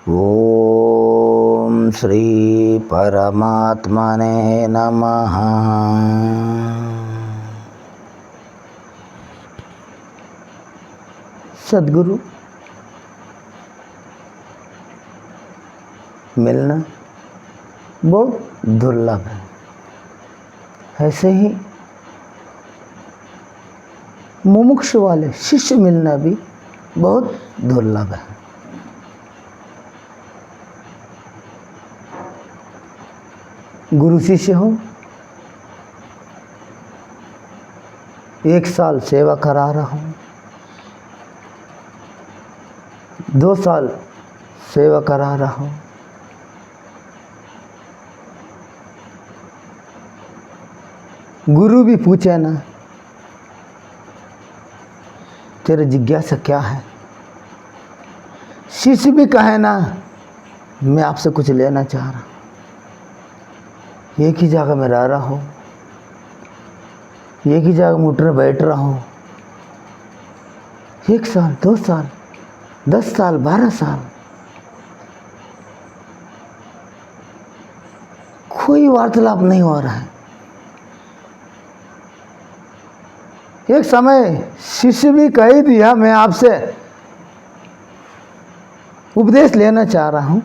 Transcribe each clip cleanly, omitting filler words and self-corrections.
ओम श्री परमात्मने नमः। सद्गुरु मिलना बहुत दुर्लभ है। ऐसे ही मुमुक्षु वाले शिष्य मिलना भी बहुत दुर्लभ है। गुरु शिष्य हो, 1 साल सेवा करा रहा हूँ, 2 साल सेवा करा रहा हूँ, गुरु भी पूछे ना तेरे जिज्ञासा क्या है, शिष्य भी कहे ना मैं आपसे कुछ लेना चाह रहा हूँ, एक ही जगह में रह रहा हूँ, एक ही जगह में उठने बैठ रहा हूँ, 1 साल 2 साल 10 साल 12 साल कोई वार्तालाप नहीं हो रहा है। एक समय शिष्य भी कह ही दिया मैं आपसे उपदेश लेना चाह रहा हूँ,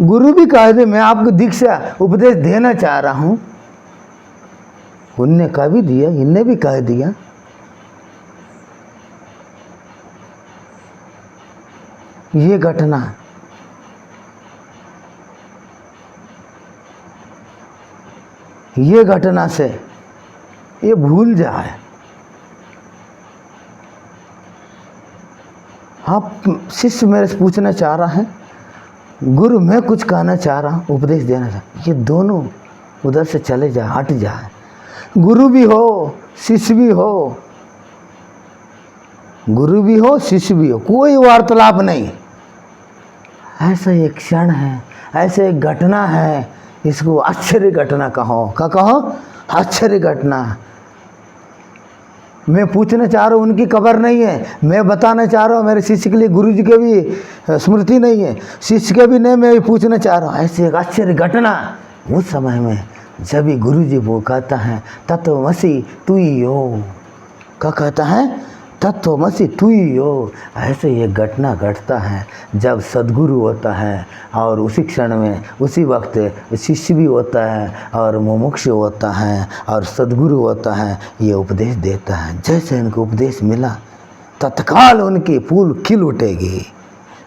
गुरु भी कह दे मैं आपको दीक्षा उपदेश देना चाह रहा हूँ, उनने कह भी दिया, इनने भी कह दिया। ये घटना से ये भूल जाए। आप शिष्य मेरे से पूछना चाह रहा है, गुरु मैं कुछ कहना चाह रहा हूँ, उपदेश देना चाह, ये दोनों उधर से चले जाए, हट जाए। गुरु भी हो शिष्य भी हो, गुरु भी हो शिष्य भी हो, कोई वार्तालाप नहीं। ऐसा एक क्षण है, ऐसे एक घटना है, इसको आश्चर्य घटना कहो। क्या कहो? आश्चर्य घटना। मैं पूछना चाह रहा हूँ, उनकी खबर नहीं है, मैं बताना चाह रहा हूँ मेरे शिष्य के लिए, गुरु जी के भी स्मृति नहीं है, शिष्य के भी नहीं, मैं पूछना चाह रहा हूँ। ऐसी एक आश्चर्य घटना उस समय में जब भी गुरु जी वो कहता है तत्वमसि तू ही हो, क्या कहता है? तत्वमसि तू ही हो। ऐसे ये घटना घटता है जब सद्गुरु होता है और उसी क्षण में उसी वक्त शिष्य भी होता है और मुमुक्षु होता है और सद्गुरु होता है, ये उपदेश देता है। जैसे इनको उपदेश मिला तत्काल उनकी फूल खिल उठेगी,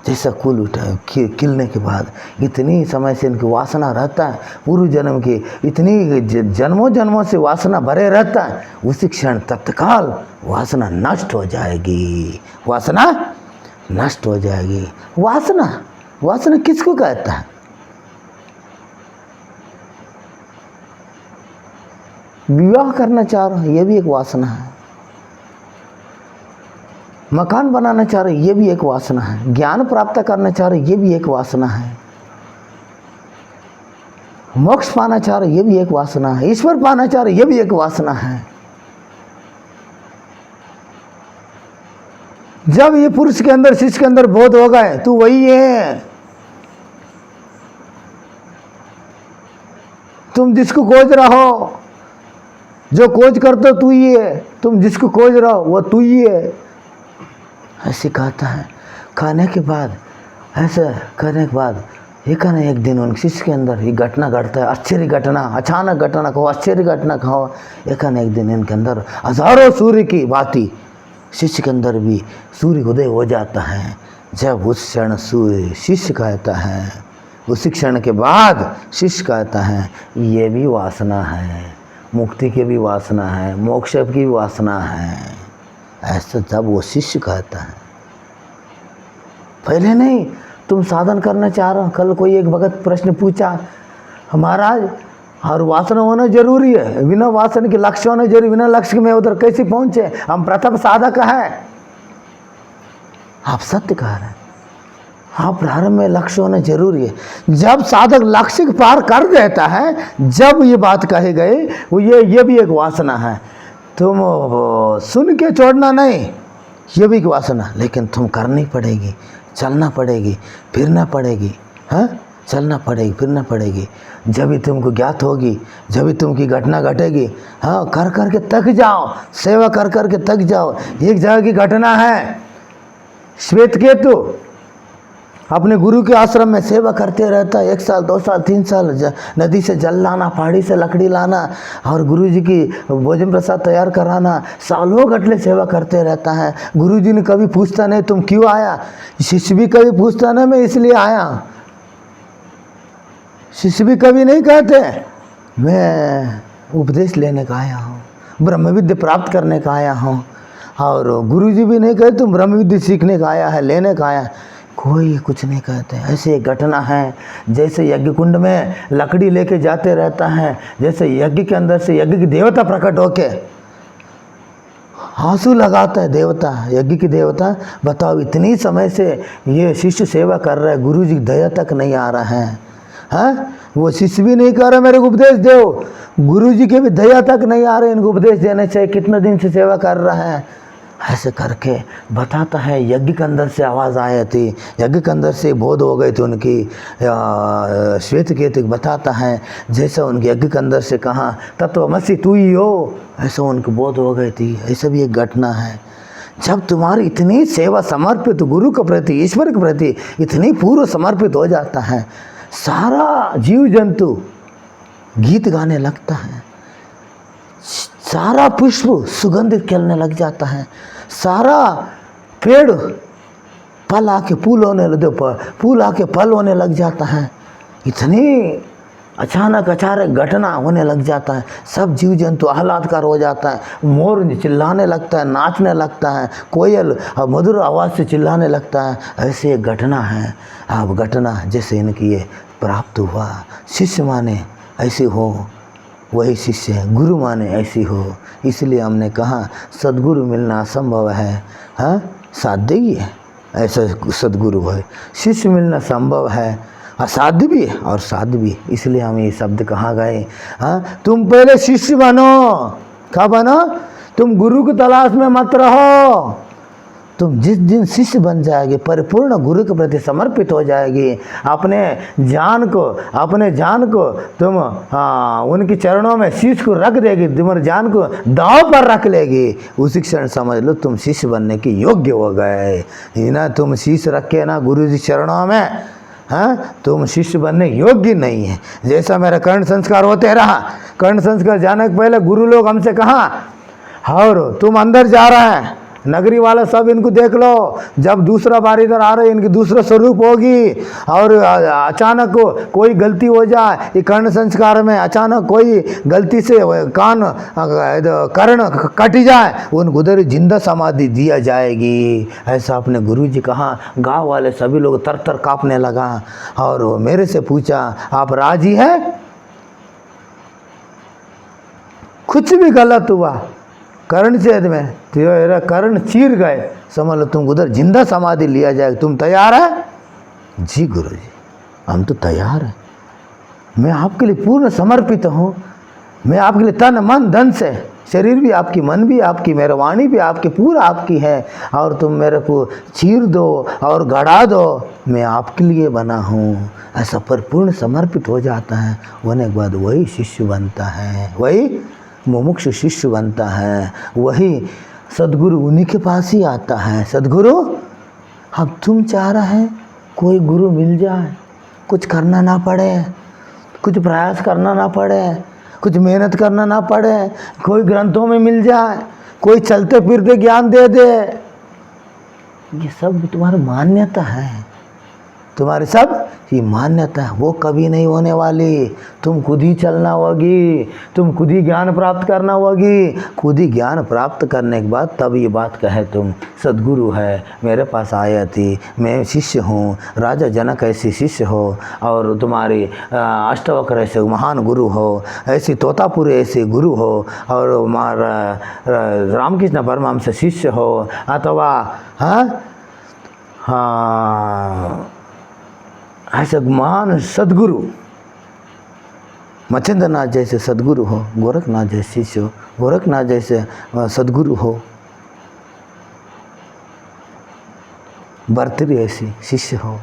जैसा फूल उठा खिलने के बाद इतनी समय से इनकी वासना रहता है, पूर्व जन्म की इतनी जन्मों जन्मों से वासना भरे रहता है, उसी क्षण तत्काल वासना नष्ट हो जाएगी, वासना नष्ट हो जाएगी। वासना किसको कहता है? विवाह करना चाह रहा हूँ, ये भी एक वासना है। मकान बनाना चाह रहे, ये भी एक वासना है। ज्ञान प्राप्त करना चाह रहे, ये भी एक वासना है। मोक्ष पाना चाह रहे, ये भी एक वासना है। ईश्वर पाना चाह रहे, ये भी एक वासना है। जब ये पुरुष के अंदर शिष्य के अंदर बोध हो गए तू वही है, तुम जिसको खोज रहे हो, जो खोज करते हो तू ही है, तुम जिसको खोज रहे हो वो तू ही है, ऐसे कहता है। खाने के बाद ऐसे करने के बाद एक न एक दिन उन शिष्य के अंदर ये घटना घटता है, आश्चर्य घटना, अचानक घटना कहो, आश्चर्य घटना कहो। एक न एक दिन इनके अंदर हजारों सूर्य की भांति शिष्य के अंदर भी सूर्य उदय हो जाता है। जब उस क्षण सूर्य शिष्य कहता है, उसी क्षण के बाद शिष्य कहता है ये भी वासना है, मुक्ति की भी वासना है, मोक्ष की भी वासना है। ऐसा जब वो शिष्य कहता है, पहले नहीं तुम साधन करना चाह रहे हो। कल कोई एक भगत प्रश्न पूछा, महाराज और वासना होना जरूरी है, बिना वासना के लक्ष्य होना जरूरी, बिना लक्ष्य के मैं उधर कैसे पहुंचे, हम प्रथम साधक है। आप सत्य कह रहे हैं, हाँ प्रारंभ में लक्ष्य होना जरूरी है। जब साधक लक्ष्य के पार कर देता है, जब ये बात कहे गए वो ये भी एक वासना है, तुम सुन के छोड़ना नहीं, ये भी एक वासना, लेकिन तुम करनी पड़ेगी। चलना पड़ेगी, फिरना पड़ेगी, हाँ, चलना पड़ेगी, फिरना पड़ेगी। जब भी तुमको ज्ञात होगी, जब भी तुमकी घटना घटेगी, हाँ, कर कर के थक जाओ, सेवा कर कर के थक जाओ। एक जगह की घटना है, श्वेतकेतु अपने गुरु के आश्रम में सेवा करते रहता है, 1 साल 2 साल 3 साल, नदी से जल लाना, पहाड़ी से लकड़ी लाना और गुरु जी की भोजन प्रसाद तैयार कराना, सालों गटले सेवा करते रहता है। गुरु जी ने कभी पूछता नहीं तुम क्यों आया, शिष्य भी कभी पूछता नहीं मैं इसलिए आया, शिष्य भी कभी नहीं कहते मैं उपदेश लेने का आया हूँ, ब्रह्म विद्या प्राप्त करने का आया हूँ। और गुरु जी भी नहीं कहते तुम ब्रह्म विद्या सीखने का आया है, लेने का आया, कोई कुछ नहीं कहते। ऐसे एक घटना है, जैसे यज्ञ कुंड में लकड़ी लेके जाते रहता है, जैसे यज्ञ के अंदर से यज्ञ की देवता प्रकट होके आंसू लगाता है देवता, यज्ञ की देवता। बताओ इतनी समय से ये शिष्य सेवा कर रहा है, गुरु जी की दया तक नहीं आ रहा है, हाँ? वो शिष्य भी नहीं कर रहा मेरे को उपदेश दो, गुरु जी के भी दया तक नहीं आ रहे, इनको उपदेश देने चाहिए, कितना दिन से सेवा कर रहा है। ऐसे करके बताता है यज्ञ के अंदर से आवाज़ आई थी, यज्ञ के अंदर से बोध हो गई थी उनकी। श्वेतकेतु बताता है जैसा उनके यज्ञ के अंदर से कहा तत्वमसि तू ही हो, ऐसा उनको बोध हो गई थी। ऐसा भी एक घटना है। जब तुम्हारी इतनी सेवा समर्पित गुरु के प्रति, ईश्वर के प्रति इतनी पूर्व समर्पित हो जाता है, सारा जीव जंतु गीत गाने लगता है, सारा पुष्प सुगंधित खिलने लग जाता है, सारा पेड़ फल आके फूल होने लगे, फूल आके फल होने लग जाता है। इतनी अचानक घटना होने लग जाता है, सब जीव जंतु आह्लादकार हो जाता है, मोर चिल्लाने लगता है, नाचने लगता है, कोयल मधुर आवाज़ से चिल्लाने लगता है। ऐसे एक घटना है। अब घटना जैसे इनकी ये प्राप्त हुआ, शिष्य माने ऐसे हो वही शिष्य है, गुरु माने ऐसी हो। इसलिए हमने कहा सद्गुरु मिलना असंभव है, हाँ, साध्य ही है ऐसा सद्गुरु है। शिष्य मिलना संभव है, असाध्य भी है और साध्य भी। इसलिए हम ये शब्द कहाँ गए, हाँ, तुम पहले शिष्य बनो। क्या बनो? तुम गुरु की तलाश में मत रहो। तुम जिस दिन शिष्य बन जाएगी, परिपूर्ण गुरु के प्रति समर्पित हो जाएगी, अपने जान को तुम उनके चरणों में शीश को रख देगी, तुम्हारे जान को दांव पर रख लेगी, उसी क्षण समझ लो तुम शिष्य बनने के योग्य हो गए। ना तुम शीश रखे ना गुरु जी चरणों में, हाँ, तुम शिष्य बनने योग्य नहीं है। जैसा मेरा कर्ण संस्कार होते रहा, कर्ण संस्कार जाने के पहले गुरु लोग हमसे कहा और तुम अंदर जा रहे हैं, नगरी वाले सब इनको देख लो, जब दूसरा बार इधर आ रहे इनकी दूसरा स्वरूप होगी। और अचानक कोई गलती हो जाए, ये कर्ण संस्कार में अचानक कोई गलती से कर्ण कट जाए, उनको उधर जिंदा समाधि दिया जाएगी। ऐसा अपने गुरु जी कहा। गाँव वाले सभी लोग तर तर काँपने लगा और मेरे से पूछा आप राजी है? कुछ भी गलत हुआ कर्ण छेद में तेरा कर्ण चीर गए, समझ लो तुम उधर जिंदा समाधि लिया जाएगा। तुम तैयार है? जी गुरु जी हम तो तैयार हैं, मैं आपके लिए पूर्ण समर्पित हूँ, मैं आपके लिए तन मन धन से, शरीर भी आपकी, मन भी आपकी, मेरा वाणी भी आपकी, पूरा आपकी है। और तुम मेरे को चीर दो और गड़ा दो, मैं आपके लिए बना हूँ। ऐसा परिपूर्ण समर्पित हो जाता है, होने के बाद वही शिष्य बनता है, वही मुमुक्ष शिष्य बनता है, वही सद्गुरु उन्हीं के पास ही आता है। सद्गुरु अब तुम चाह रहे हैं कोई गुरु मिल जाए, कुछ करना ना पड़े, कुछ प्रयास करना ना पड़े, कुछ मेहनत करना ना पड़े, कोई ग्रंथों में मिल जाए, कोई चलते फिरते ज्ञान दे दे, ये सब तुम्हारी मान्यता है, तुम्हारी सब ये मान्यता है, वो कभी नहीं होने वाली। तुम खुद ही चलना होगी, तुम खुद ही ज्ञान प्राप्त करना होगी। खुद ही ज्ञान प्राप्त करने के बाद तब ये बात कहे तुम सद्गुरु है, मेरे पास आया थी, मैं शिष्य हूँ, राजा जनक ऐसी शिष्य हो, और तुम्हारी अष्टवक्र ऐसे महान गुरु हो, ऐसी तोतापुरी ऐसे गुरु हो, और रामकृष्ण परमहंस शिष्य हो, अथवा हाँ ऐसे महान सद्गुरु मच्छिंद्र नाथ जैसे सद्गुरु हो, गोरखनाथ जैसे शिष्य हो, गोरखनाथ जैसे सद्गुरु हो, बर्तरी ऐसी शिष्य हो।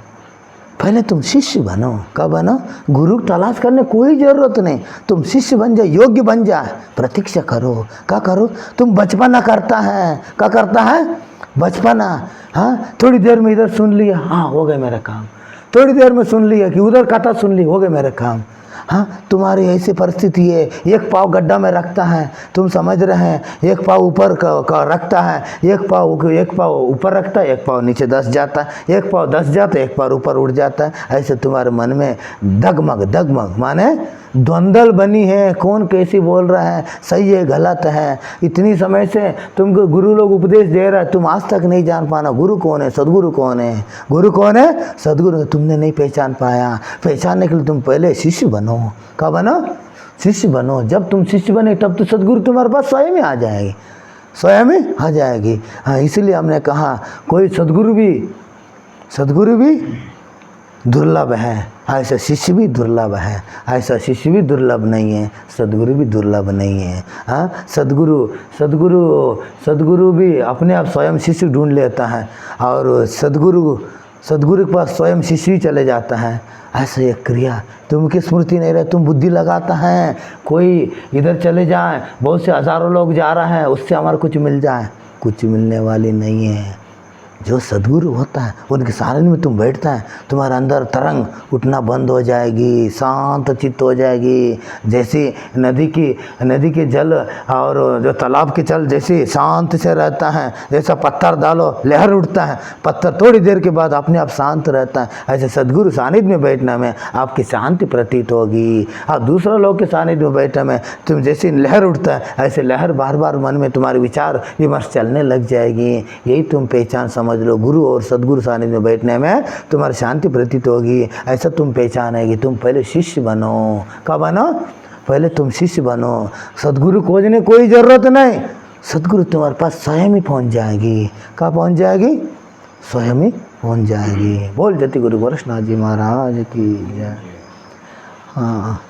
पहले तुम शिष्य बनो। कब बनो? गुरु तलाश करने कोई ज़रूरत नहीं, तुम शिष्य बन जाए, योग्य बन जाए, प्रतीक्षा करो। क्या करो? तुम बचपना करता है, क्या करता है? बचपना। हाँ, थोड़ी देर में इधर सुन लिया, हाँ हो गया मेरा काम। थोड़ी देर में सुन लिया कि उधर कथा सुन ली, हो गया मेरा काम। हाँ, तुम्हारी ऐसी परिस्थिति है, एक पाँव गड्ढा में रखता है, तुम समझ रहे हैं, एक पाँव ऊपर का रखता है, एक पाँव ऊपर रखता है, एक पाँव नीचे धंस जाता है, एक पाँव धंस जाता है, एक पाँव ऊपर उड़ जाता है। ऐसे तुम्हारे मन में दगमग माने द्वंद्व बनी है, कौन कैसी बोल रहा है, सही है गलत है। इतनी समय से तुमको गुरु लोग उपदेश दे रहा है, तुम आज तक नहीं जान पाना गुरु कौन है, सदगुरु कौन है। गुरु कौन है? सदगुरु। तुमने नहीं पहचान पाया। पहचानने के लिए तुम पहले शिष्य बनो। क्या बनो? शिष्य बनो। जब तुम शिष्य बने तब तो सदगुरु तुम्हारे पास स्वयं ही आ जाएगी, स्वयं ही आ जाएगी। हाँ, इसलिए हमने कहा कोई सदगुरु भी दुर्लभ है, ऐसा शिष्य भी दुर्लभ है। ऐसा शिष्य भी दुर्लभ नहीं है, सदगुरु भी दुर्लभ नहीं है। हाँ, सदगुरु भी अपने आप स्वयं शिष्य ढूंढ लेता है, और सदगुरु के पास स्वयं शिष्य ही चले जाता है। ऐसा एक क्रिया तुमकी स्मृति नहीं रहे, तुम बुद्धि लगाता है कोई इधर चले जाए, बहुत से हज़ारों लोग जा रहा है, उससे हमारा कुछ मिल जाए, कुछ मिलने वाली नहीं है। जो सदगुरु होता है उनके सानिध्य में तुम बैठता है, तुम्हारे अंदर तरंग उठना बंद हो जाएगी, शांत चित्त हो जाएगी। जैसे नदी के जल और जो तालाब के जल जैसे शांत से रहता है, जैसा पत्थर डालो लहर उठता है, पत्थर थोड़ी देर के बाद अपने आप शांत रहता है। ऐसे सदगुरु सानिध्य में बैठने में आपकी शांति प्रतीत होगी। और दूसरा लोग के सानिध्य में बैठने में तुम जैसे लहर उठता है, ऐसे लहर बार बार मन में तुम्हारे विचार विमर्श चलने लग जाएगी। यही तुम पहचान समझ लो। गुरु और सदगुरु सानिध्य में बैठने में तुम्हारी शांति प्रतीत होगी। ऐसा तुम पहचानेगी। तुम पहले शिष्य बनो। कब बनो? पहले तुम शिष्य बनो। सदगुरु खोजने कोई ज़रूरत नहीं, सदगुरु तुम्हारे पास स्वयं ही पहुंच जाएगी। कहाँ पहुंच जाएगी? स्वयं ही पहुंच जाएगी। बोल जति गुरु गोरक्षनाथ जी महाराज की जय। हाँ।